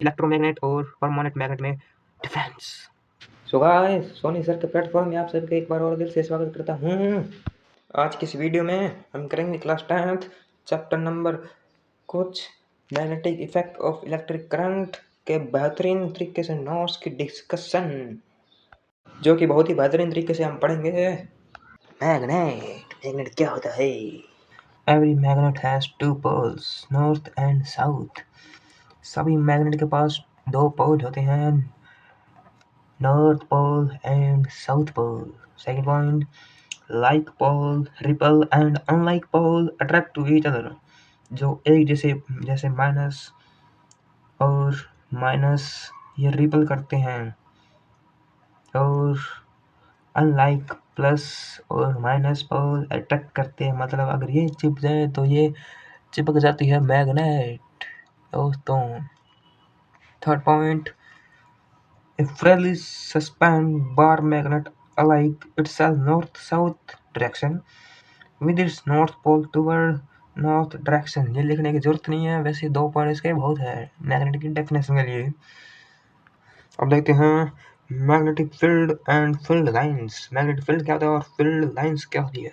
Electromagnet और permanent magnet में difference. So guys, Soni sir के प्लेटफॉर्म में आप सबका एक बार और दिल से स्वागत करता हूँ। आज की इस वीडियो में हम करेंगे क्लास 10th चैप्टर नंबर कुछ magnetic effect of electric current के बेहतरीन तरीके से नोट्स की डिस्कशन, जो कि बहुत ही बेहतरीन तरीके से हम पढ़ेंगे। मैग्नेट क्या होता है? Every magnet has two poles, north and south. सभी मैग्नेट के पास दो पोल होते हैं, north pole and south pole. Second point, like pole repel and unlike pole attract to each other। जो एक जैसे माइनस और माइनस ये रिपल करते हैं, और अनलाइक प्लस और माइनस पोल अट्रैक्ट करते हैं। मतलब अगर ये चिप जाए तो ये चिपक जाती है मैग्नेट दोस्तों। Third point, a freely suspended bar magnet alike itself north-south direction with its north pole toward north direction. ये लिखने की जरूरत नहीं है, वैसे 2 पॉइंट इसके बहुत है मैग्नेटिक की डेफिनेशन के लिए। अब देखते हैं magnetic field and field lines. Magnetic field क्या होता है और फील्ड लाइंस क्या होती है?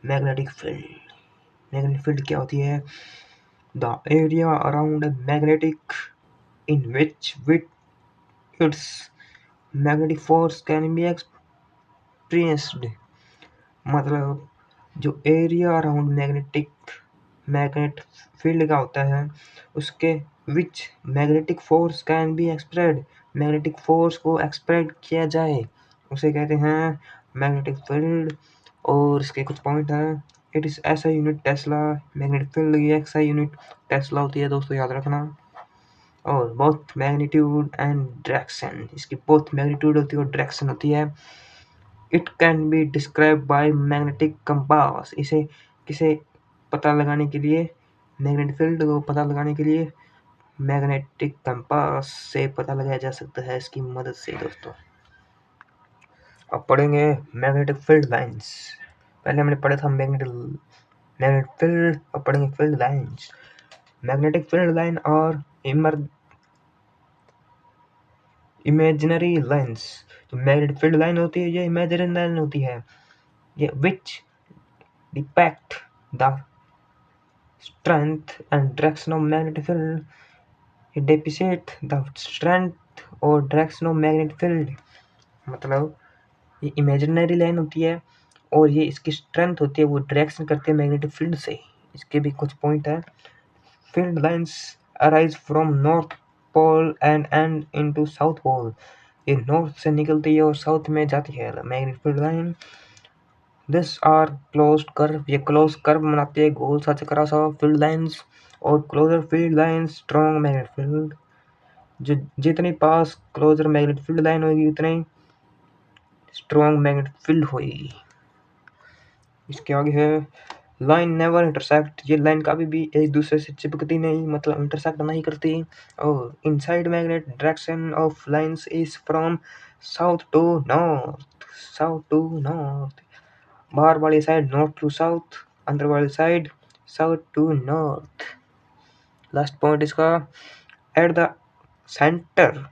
मैग्नेटिक फील्ड क्या होती है? The area around a magnetic in which with its magnetic force can be experienced. मतलब जो एरिया अराउंड मैग्नेट फील्ड का होता है, उसके which magnetic force can be expressed, magnetic force को एक्सप्रेड किया जाए, उसे कहते हैं मैग्नेटिक फील्ड। और इसके कुछ पॉइंट हैं। It is SI unit Tesla. Magnetic field की एक्सआई यूनिट टेस्ला होती है दोस्तों, याद रखना। और बोथ मैग्नीट्यूड एंड डायरेक्शन, इसकी बोथ मैग्नीट्यूड होती है और डायरेक्शन होती है। It can be describe by magnetic compass. इसे किसे पता लगाने के लिए, मैग्नेटिक फील्ड को पता लगाने के लिए मैग्नेटिक कंपास से पता लगाया जा सकता है, इसकी मदद से दोस्तों। अब पढ़ेंगे मैग्नेटिक फील्ड लाइंस। पहले हमने पढ़ा था मैग्नेटिक फील्ड, अब पढ़ेंगे field lines. Magnetic field line और इमेजिनरी लाइंस। जो मैग्नेटिक फील्ड लाइन होती है ये इमेजिनरी लाइन होती है, ये which depict the strength and direction of magnetic field। it depict the strength और direction of magnetic field। मतलब ये इमेजिनरी लाइन होती है और ये इसकी स्ट्रेंथ होती है, वो डायरेक्शन करते हैं मैग्नेटिक फील्ड से। इसके भी कुछ पॉइंट है। Field lines arise from north pole and and into south pole. ये नॉर्थ से निकलती है और साउथ में जाती है magnetic field line. This are closed curve, ये क्लोज कर्व बनाते हैं, गोल सा चक्रा सा फील्ड लाइंस। और closer field line strong magnetic field. जो जितनी पास क्लोजर मैग्नेटिक फील्ड लाइन होगी उतनी स्ट्रॉन्ग मैग्नेटिक फील्ड होगी। इसके आगे है लाइन नेवर इंटरसेक्ट। ये लाइन कभी भी एक दूसरे से चिपकती नहीं, मतलब इंटरसेक्ट नहीं करती। और inside magnet direction of lines is from south to north. बाहर वाली साइड नॉर्थ टू साउथ, अंदर वाली side south to north. Last point इसका, एट द सेंटर,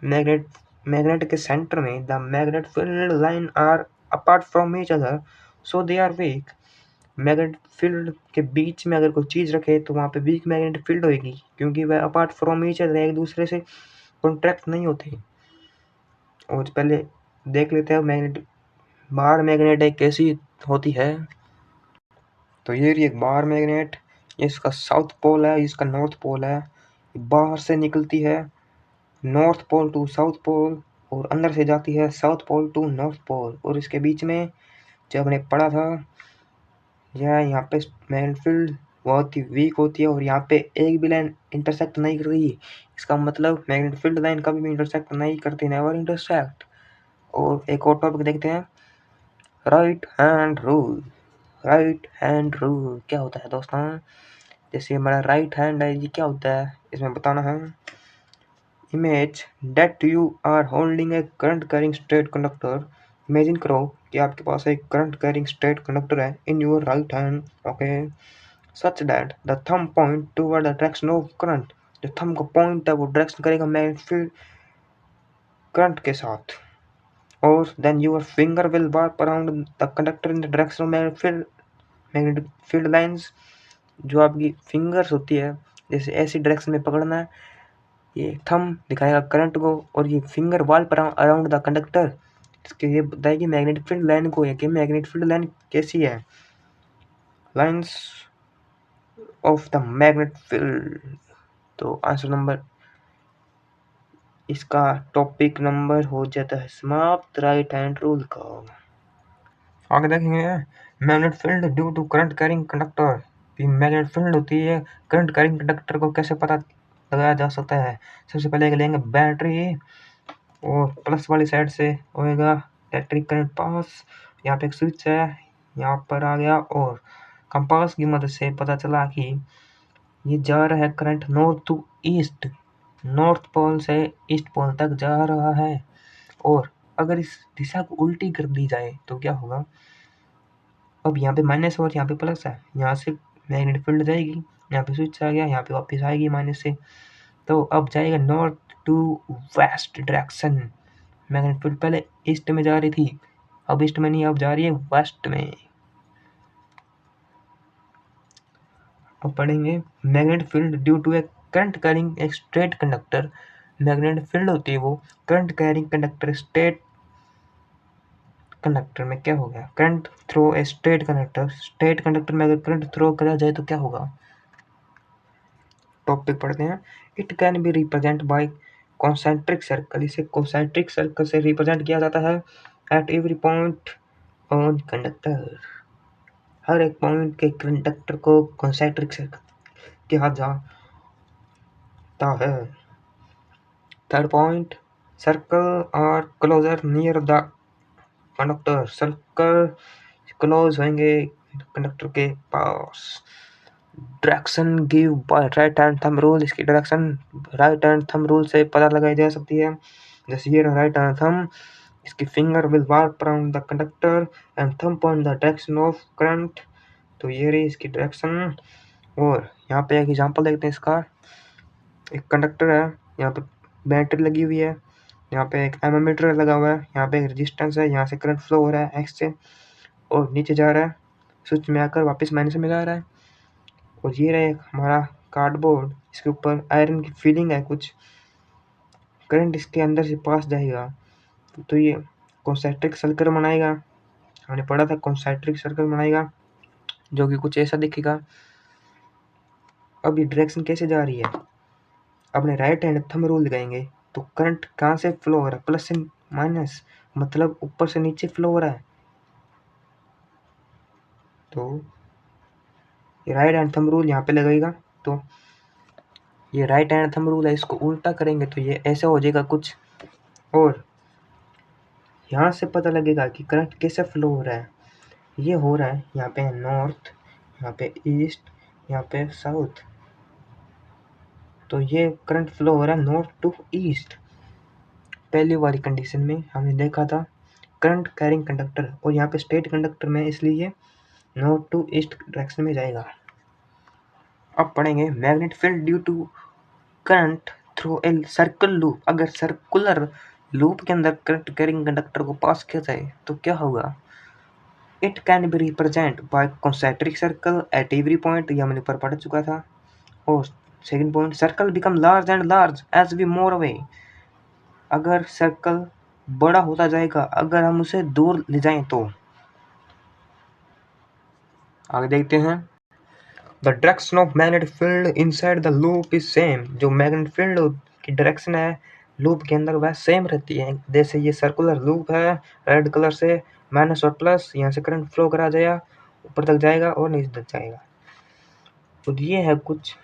मैग्नेट के सेंटर में the magnet field line are apart from each other so they are weak. Magnet field के बीच में अगर कोई चीज रखे तो वहां पे वीक मैग्नेटिक फील्ड होगी, क्योंकि वह अपार्ट फ्रॉम ईच अदर, एक दूसरे से कॉन्ट्रैक्ट नहीं होते। और पहले देख लेते हैं मैग्नेट, बाहर मैग्नेट एक कैसी होती है। तो ये रही एक बाहर मैग्नेट, इसका साउथ पोल है, इसका नॉर्थ पोल है। बाहर से निकलती है north pole to south pole और अंदर से जाती है south pole to north pole. और इसके बीच में जो हमने पढ़ा था, यह यहाँ पे मैग्नेटिक फील्ड बहुत ही वीक होती है और यहाँ पे एक भी लाइन इंटरसेक्ट नहीं कर रही। इसका मतलब मैग्नेटिक फील्ड लाइन कभी भी इंटरसेक्ट नहीं करती, नेवर इंटरसेक्ट। और एक और टॉपिक देखते हैं, right hand rule. Right hand rule क्या होता है दोस्तों? जैसे हमारा राइट हैंड है, ये क्या होता है इसमें बताना है। Image that you are holding a current carrying straight conductor. Imagine करो कि आपके पास एक करंट कैरिंग स्ट्रेट कंडक्टर है in your right hand, okay, such that the thumb point toward the direction of current. जो थंब का point है वो direction करेगा मैग्नेटिक फील्ड करंट के साथ, और then your finger will warp around the conductor in the direction of magnetic field lines. जो आपकी फिंगर्स होती है, जैसे ऐसी डायरेक्शन में पकड़ना है, ये थंब दिखाएगा करंट को, और ये finger warp around the conductor इसके ये बताएगी मैग्नेटिक फील्ड लाइन को है कि मैग्नेटिक फील्ड लाइन कैसी है, lines of the magnetic field. तो आंसर नंबर इसका टॉपिक नंबर हो जाता है समाप्त राइट हैंड रूल का। आगे देखेंगे magnetic field due to current carrying conductor. Magnetic field होती है, करंट कैरिंग कंडक्टर को कैसे पता लगाया जा सकता है। सबसे पहले लेंगे बैटरी, और प्लस वाली साइड से होएगा इलेक्ट्रिक करंट पास। यहाँ पे एक स्विच है, यहाँ पर आ गया, और कंपास की मदद से पता चला कि ये जा रहा है current north to east, north pole से ईस्ट पोल तक जा रहा है। और अगर इस दिशा को उल्टी कर दी जाए तो क्या होगा, अब यहाँ पे माइनस और यहाँ पे प्लस है, यहाँ से मैग्नेटिक फील्ड जाएगी, यहाँ पे स्विच आ गया, यहाँ पे वापस आएगी माइनस से, तो अब जाएगा north to west direction. Magnetic field पहले ईस्ट में जा रही थी, अब ईस्ट में नहीं, अब जा रही है वेस्ट में। अब पढ़ेंगे magnetic field due to a current carrying a straight conductor. Magnetic field होती है वो current carrying conductor, straight conductor में क्या हो गया, current through a straight conductor, straight conductor में अगर करंट थ्रो करा जाए तो क्या होगा। टॉपिक पढ़ते हैं, it can be represent by concentric circle. इसे कॉन्सेंट्रिक सर्कल से रिप्रेजेंट किया जाता है at every point on conductor. हर एक पॉइंट के कंडक्टर को कॉन्सेंट्रिक सर्कल कहा जाता है। Third point, circle are closer near the conductor. Circle close होंगे कंडक्टर के पास। Direction give by right hand thumb rule. इसकी direction right hand thumb rule से पता लगाई जा सकती है। जैसे ये राइट हैंड थंब, इसकी finger will warp around the conductor and thumb point the direction of current. तो ये रही इसकी डायरेक्शन। और यहाँ पे एक एग्जांपल देखते हैं इसका। एक कंडक्टर है, यहाँ पे बैटरी लगी हुई है, यहाँ पे एक एमीटर लगा हुआ है, यहाँ पे एक रेजिस्टेंस है, यहाँ से करंट फ्लो हो रहा है एक्स से, और नीचे जा रहा है, स्विच में आकर वापस माइनस में जा रहा है। और ये रहा एक हमारा कार्डबोर्ड, इसके ऊपर आयरन की फीलिंग है, कुछ करंट इसके अंदर से पास जाएगा, तो ये कॉन्सेंट्रिक सर्कल बनाएगा। हमने पढ़ा था कॉन्सेंट्रिक सर्कल बनाएगा, जो कि कुछ ऐसा दिखेगा। अब ये डायरेक्शन कैसे जा रही है, अपने राइट हैंड थंब रूल लगाएंगे तो करंट कहाँ से फ्लो हो रहा है, प्लस से माइनस, मतलब ऊपर से नीचे फ्लो हो रहा है। तो ये राइट हैंड थंब रूल यहाँ पे लगेगा, तो ये राइट हैंड थंब रूल है, इसको उल्टा करेंगे तो ये ऐसा हो जाएगा कुछ। और यहाँ से पता लगेगा कि करंट कैसे फ्लो हो रहा है। ये हो रहा है यहाँ पे नॉर्थ, यहाँ पे ईस्ट, यहाँ पे साउथ। तो ये करंट फ्लो हो रहा है नॉर्थ टू ईस्ट। पहली वाली कंडीशन में हमने देखा था करंट कैरिंग कंडक्टर, और यहाँ पे स्ट्रेट कंडक्टर में, इसलिए नॉर्थ टू ईस्ट डायरेक्शन में जाएगा। अब पढ़ेंगे magnetic field due to current through a circle loop. अगर सर्कुलर लूप के अंदर करंट कैरिंग कंडक्टर को पास किया जाए तो क्या होगा। It can be represent by concentric circle at every point, यह मैंने ऊपर पढ़ चुका था। और second point, circle become large and large as we more away. अगर सर्कल बड़ा होता जाएगा अगर हम उसे दूर ले जाएं तो। आगे देखते हैं, the direction of magnetic field inside the loop is same. जो मैग्नेटिक फील्ड की डायरेक्शन है लूप के अंदर वह सेम रहती है। जैसे ये सर्कुलर लूप है, रेड कलर से माइनस और प्लस, यहाँ से करंट फ्लो करा जाएगा, ऊपर तक जाएगा और नीचे तक जाएगा। तो ये है कुछ,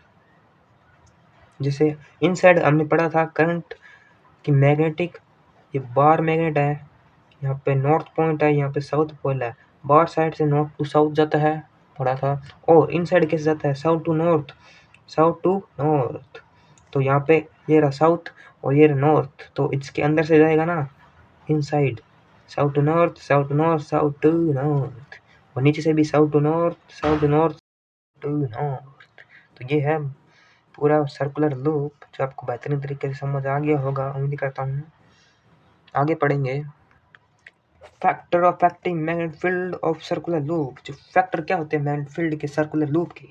जैसे इनसाइड हमने पढ़ा था करंट की मैग्नेटिक, ये बार मैग्नेट है, यहाँ पे नॉर्थ पॉइंट है, यहाँ पे साउथ पोल है, बार साइड से नॉर्थ टू साउथ जाता है, पढ़ा था। और इनसाइड कैसे जाता है, south to north, south to north. तो यहाँ पे ये रहा साउथ और ये रहा नॉर्थ, तो इसके अंदर से जाएगा ना inside, south to north, south to north, south to north. और नीचे से भी south to north, south to north to north. तो ये है पूरा सर्कुलर लूप जो आपको बेहतरीन तरीके से समझ आ गया होगा, उम्मीद करता हूँ। आगे पढ़ेंगे factor of acting magnetic field of circular loop. जो फैक्टर क्या होते हैं मैग्नेटिक फील्ड के सर्कुलर लूप के?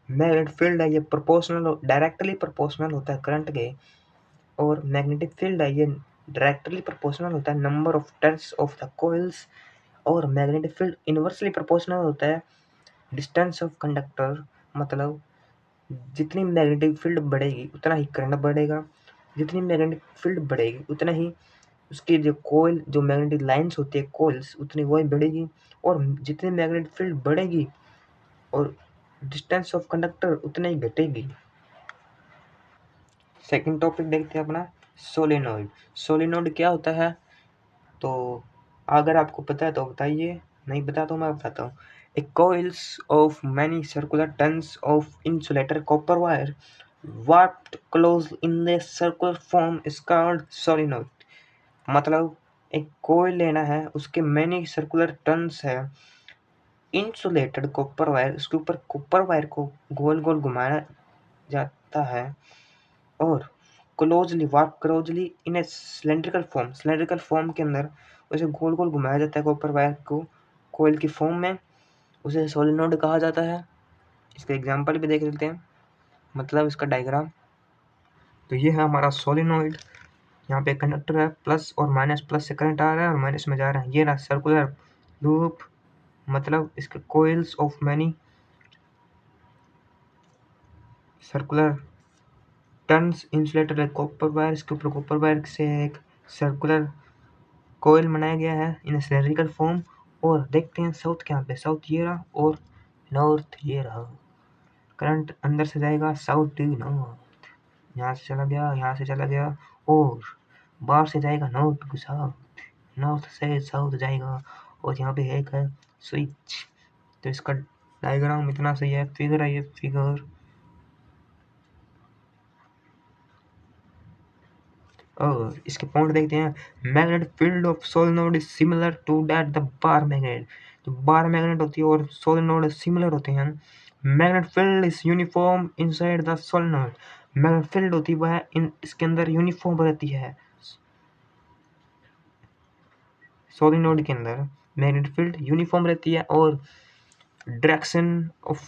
मैग्नेटिक फील्ड है ये प्रोपोर्शनल, डायरेक्टली प्रोपोर्शनल होता है करंट के, और मैग्नेटिक फील्ड है ये डायरेक्टली प्रोपोर्शनल होता है number of turns of the coils, और मैग्नेटिक फील्ड इनवर्सली प्रोपोर्शनल होता है डिस्टेंस ऑफ कंडक्टर। मतलब जितनी मैग्नेटिक फील्ड बढ़ेगी उतना ही करंट बढ़ेगा, जितनी मैग्नेटिक फील्ड बढ़ेगी उतना ही उसकी जो कोयल जो मैग्नेटिक लाइंस होती है कोइल्स उतनी वही बढ़ेगी, और जितनी मैग्नेटिक फील्ड बढ़ेगी और डिस्टेंस ऑफ कंडक्टर उतना ही घटेगी। सेकंड टॉपिक देखते हैं अपना सोलेनोइड। सोलेनोइड क्या होता है? तो अगर आपको पता है तो बताइए, नहीं पता तो मैं बताता हूँ। ए coils of many circular tons of insulator copper wire warped close in a circular form is called solenoid। मतलब एक कोयल लेना है, उसके मैनी सर्कुलर टर्न्स है इंसुलेटेड कॉपर वायर, उसके ऊपर कॉपर वायर को गोल गोल घुमाया जाता है, और closely warp closely in A cylindrical form के अंदर उसे गोल गोल घुमाया जाता है कॉपर वायर को कोयल की फॉर्म में, उसे सोलेनोइड कहा जाता है। इसका एग्जांपल भी देख लेते हैं, मतलब इसका डायग्राम। तो ये है हमारा सोलेनोइड। यहाँ पे कंडक्टर है, प्लस और माइनस, प्लस से करंट आ रहा है और माइनस में जा रहा है। ये रहा सर्कुलर लूप, मतलब इसके coils of many circular turns insulated copper wire, इसके ऊपर कॉपर वायर से एक सर्कुलर कोयल बनाया गया है इन सिलेंड्रिकल फॉर्म। और देखते हैं साउथ के यहाँ पे, साउथ ये रहा और नॉर्थ ये रहा। करंट अंदर से जाएगा साउथ टू नॉर्थ, यहाँ से चला गया, यहाँ से चला गया, और बाहर से जाएगा नॉर्थ टू साउथ, नॉर्थ से साउथ जाएगा, और यहाँ पे एक है स्विच। तो इसका डायग्राम इतना सही है, फिगर है ये फिगर। और इसके पॉइंट देखते हैं। Magnetic field of solenoid is similar to that the bar magnet. जो बार मैग्नेट होती है और सोलेनोइड सिमिलर होते हैं। Magnetic field is uniform inside the solenoid. Magnetic field होती है वह इसके अंदर यूनिफॉर्म रहती है। सोलेनोइड के अंदर मैग्नेटिक फील्ड यूनिफॉर्म रहती है, और direction of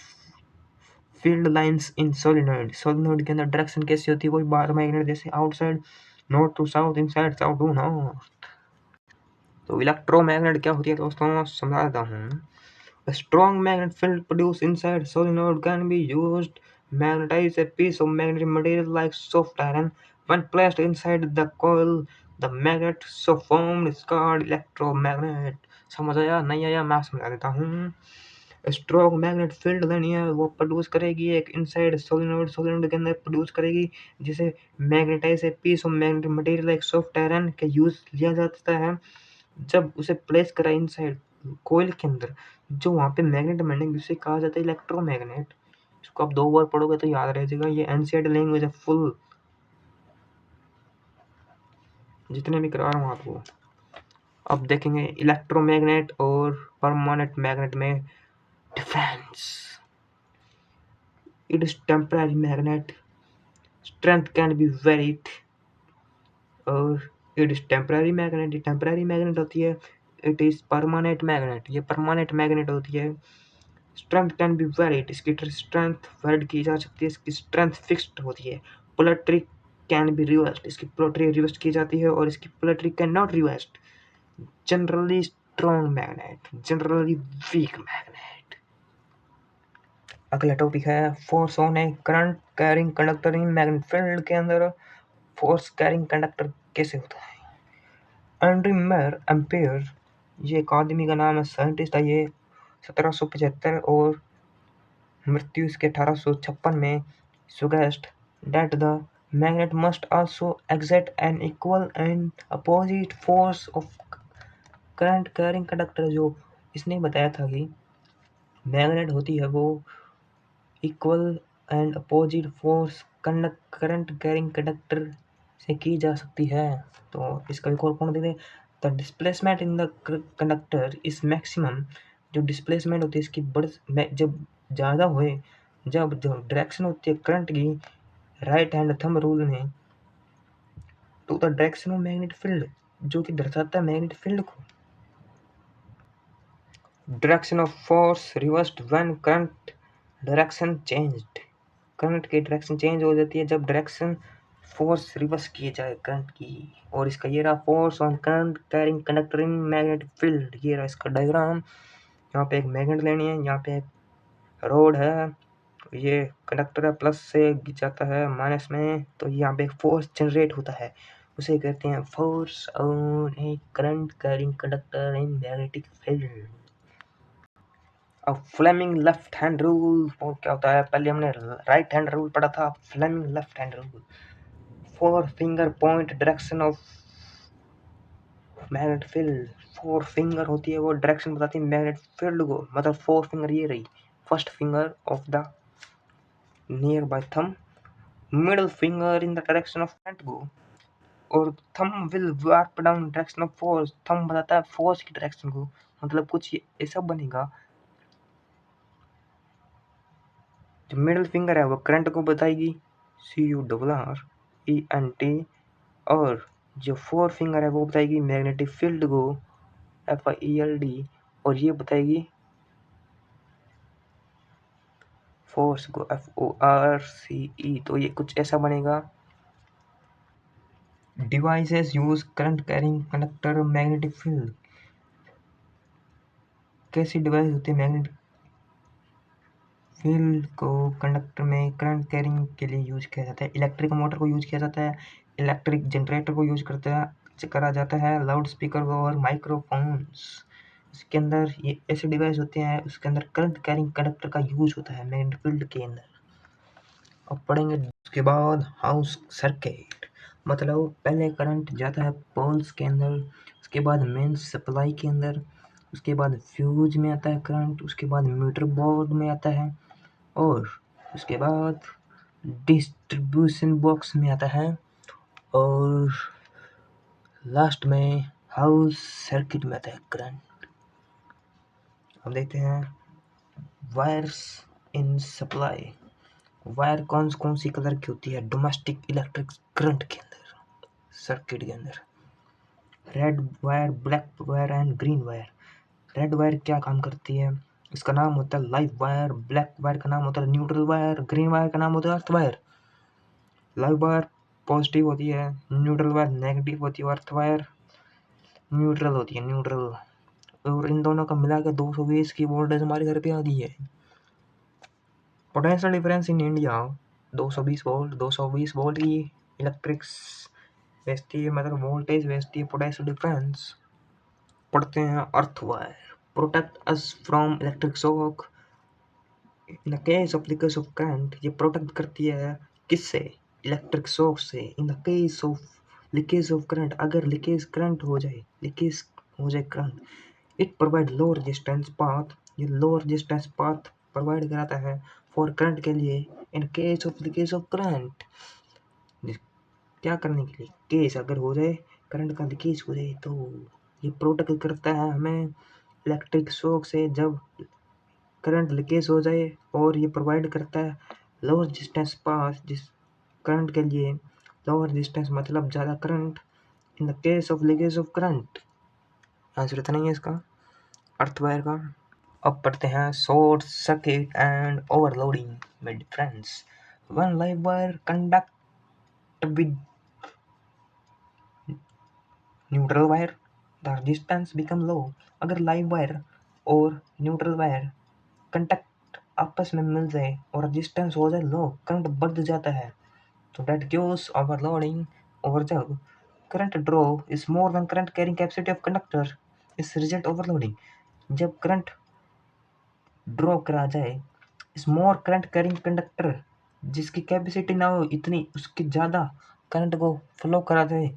field lines in solenoid, solenoid के अंदर डायरेक्शन कैसी होती है? कोई बार मैग्नेट जैसे outside north to south, inside south to north. तो इलेक्ट्रोमैग्नेट क्या होती है दोस्तों, समझा देता हूँ। A strong magnetic field produced inside solenoid can be used to magnetize a piece of magnetic material like soft iron. When placed inside the coil, the magnet so formed is called electromagnet। समझ आया नहीं आया मैं समझा देता हूँ। Strong magnet field लेनी है, वो प्रोड्यूस करेगी एक इनसाइड सोलेनोइड, सोलेनोइड के अंदर प्रोड्यूस करेगी, जिसे magnetize a piece of magnetic material like soft iron का यूज लिया जाता है। जब उसे प्लेस करा इनसाइड कोयल के अंदर, जो वहाँ पे मैग्नेट बनेगी उसे कहा जाता है इलेक्ट्रोमैग्नेट। इसको आप 2 बार पढ़ोगे तो याद रह जाएगा। ये एनसीईआरटी लैंग्वेज है फुल, जितने भी करा रहा हूँ आपको। अब देखेंगे इलेक्ट्रोमैग्नेट और परमानेंट मैग्नेट में difference. It is temporary magnet, strength can be varied, और इट इज टेम्पररी मैग्नेट, ये टेम्पररी मैग्नेट होती है। इट इज परमानेंट मैग्नेट, ये परमानेंट मैग्नेट होती है। स्ट्रेंथ कैन बी वेरिड, इसकी स्ट्रेंथ वेरिड की जा सकती है, इसकी स्ट्रेंथ फिक्स्ड होती है। पोलैरिटी कैन बी रिवर्स्ड, इसकी पोलैरिटी रिवर्स की जाती है, और इसकी polarity can not reversed. Generally strong magnet, generally weak magnet. अगला टॉपिक है force on A current carrying conductor in magnetic field के अंदर फोर्स कैरिंग कंडक्टर कैसे होता है? एंड्री मेयर एम्पेयर, ये एक आदमी का नाम है, साइंटिस्ट है ये। 1775 और मृत्यु इसके 1856 में। suggest that the magnet must also exert an equal and opposite force of current carrying conductor। जो इसने बताया था कि मैग्नेट होती है वो equal and opposite force current carrying conductor से की जा सकती है। तो इसका एक और पॉइंट दे दें। The displacement in the conductor is maximum. जो डिस्प्लेसमेंट होती है इसकी जब ज़्यादा हुए, जब जो डायरेक्शन होती है करंट की राइट हैंड थंब रूल में to the direction of magnetic field, जो कि दर्शाता है मैग्नेटिक फील्ड को। Direction of force reversed when current direction changed, current की डायरेक्शन चेंज हो जाती है जब डायरेक्शन फोर्स रिवर्स किए जाए करंट की। और इसका ये रहा force on current carrying conductor in magnetic field, ये रहा इसका डायग्राम। यहाँ पे एक मैग्नेट लेनी है, यहाँ पे एक रोड है, ये कंडक्टर है, प्लस से जाता है माइनस में, तो यहाँ पे एक फोर्स जनरेट होता है, उसे कहते हैं force on A current carrying conductor in magnetic field. अब फ्लेमिंग लेफ्ट हैंड रूल वो क्या होता है, पहले हमने राइट हैंड रूल पढ़ा था, Fleming left hand rule. Four finger point direction of magnet field, four finger होती है वो डायरेक्शन बताती है मैग्नेट फील्ड को, मतलब फोर फिंगर ये रही, first finger of the near by thumb, middle finger in the direction of current को, और thumb will work down direction of force, thumb बताता है फोर्स की डायरेक्शन को, मतलब कुछ ऐसा बनेगा। जो मिडिल फिंगर है वो करंट को बताएगी, CURRENT, और जो फोर फिंगर है वो बताएगी मैग्नेटिक फील्ड को, FIELD, और ये बताएगी फोर्स को, FORCE। तो ये कुछ ऐसा बनेगा। Devices use current carrying conductor magnetic field, कैसी डिवाइस होती है मैग्नेटिक फील्ड को कंडक्टर में करंट कैरिंग के लिए यूज किया जाता है। इलेक्ट्रिक मोटर को यूज किया जाता है, इलेक्ट्रिक जनरेटर को यूज करा जाता है, लाउड स्पीकर और माइक्रोफोन्स। इसके अंदर ये ऐसे डिवाइस होते हैं, उसके अंदर करंट कैरिंग कंडक्टर का यूज होता है मैग्नेटिक फील्ड के अंदर। अब पढ़ेंगे उसके बाद हाउस सर्किट, मतलब पहले करंट जाता है पोल्स के अंदर, उसके बाद मेन सप्लाई के अंदर, उसके बाद फ्यूज में आता है करंट, उसके बाद मीटर बोर्ड में आता है, और उसके बाद डिस्ट्रीब्यूशन बॉक्स में आता है, और लास्ट में हाउस सर्किट में आता है करंट। अब देखते हैं वायर्स इन सप्लाई, वायर कौन सी कलर की होती है डोमेस्टिक इलेक्ट्रिक करंट के अंदर, सर्किट के अंदर, red wire, black wire and green wire. Red wire क्या काम करती है, इसका नाम होता है लाइव वायर, ब्लैक वायर का नाम होता है न्यूट्रल वायर, ग्रीन वायर का नाम होता है earth wire. Live wire positive होती है, न्यूट्रल वायर नेगेटिव होती है, अर्थ वायर न्यूट्रल होती है, न्यूट्रल। और इन दोनों का मिला के 220 की वोल्टेज हमारे घर पे आती है। Potential difference in India 220 volt, 220 volt की इलेक्ट्रिक्स बेचती है, मतलब वोल्टेज बेचती है। पोटेंशियल डिफरेंस पढ़ते हैं earth wire, protect us from electric shock in the case of leakage of current, ये प्रोटेक्ट करती है किससे, इलेक्ट्रिक शॉक से। In the case of leakage of current, अगर लीकेज करंट हो जाए, लीकेज हो जाए current, it provide low resistance path, ये लो रेजिस्टेंस पाथ प्रोवाइड कराता है फॉर करंट के लिए। In case of leakage of current, क्या करने के लिए, केस अगर हो जाए करंट का लीकेज हो जाए, तो ये प्रोटेक्ट करता है हमें इलेक्ट्रिक शॉक से जब करंट लीकेज हो जाए, और ये प्रोवाइड करता है लो रेजिस्टेंस पाथ, जिस करंट के लिए लो रेजिस्टेंस मतलब ज़्यादा current, in the case of leakage of current. Answer इतना ही है इसका अर्थ वायर का। अब पढ़ते हैं शॉर्ट सर्किट एंड ओवरलोडिंग में difference. One live wire conduct with neutral wire the resistance become low, अगर लाइव वायर और न्यूट्रल वायर कंडक्ट आपस में मिल जाए और रेजिस्टेंस हो जाए लो, करंट बढ़ जाता है, तो दैट गिव्स ओवरलोडिंग। और जब current draw is more than current carrying capacity of conductor इस रिजल्ट ओवरलोडिंग, जब करंट ड्रॉ करा जाए इस मोर करंट कैरिंग कंडक्टर, जिसकी कैपेसिटी ना हो इतनी, उसकी ज़्यादा करंट को फ्लो करा जाए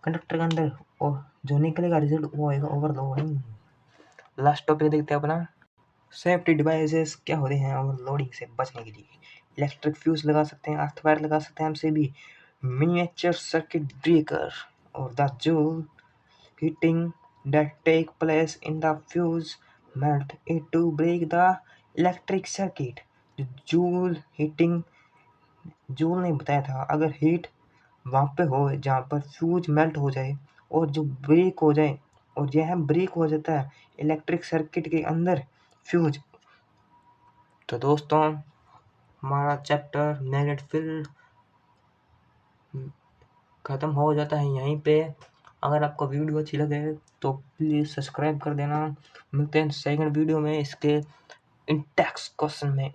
कंडक्टर के अंदर, और जो निकलेगा रिजल्ट वो आएगा ओवरलोडिंग। लास्ट टॉपिक देखते हैं अपना, सेफ्टी डिवाइसेस क्या होते हैं ओवरलोडिंग से बचने के लिए। इलेक्ट्रिक फ्यूज लगा सकते हैं, अर्थ वायर लगा सकते हैं, हमसे भी मिनिएचर सर्किट ब्रेकर, और the joule heating that take place in the fuse melt it to break the electric circuit। Joule heating joule ने बताया था अगर हीट वहाँ पे हो जहाँ पर फ्यूज मेल्ट हो जाए और जो ब्रेक हो जाए, और यह ब्रेक हो जाता है इलेक्ट्रिक सर्किट के अंदर फ्यूज। तो दोस्तों हमारा चैप्टर मैग्नेट फील्ड ख़त्म हो जाता है यहीं पे। अगर आपको वीडियो अच्छी लगे तो प्लीज़ सब्सक्राइब कर देना। मिलते हैं सेकंड वीडियो में इसके इन टेक्स्ट क्वेश्चन में।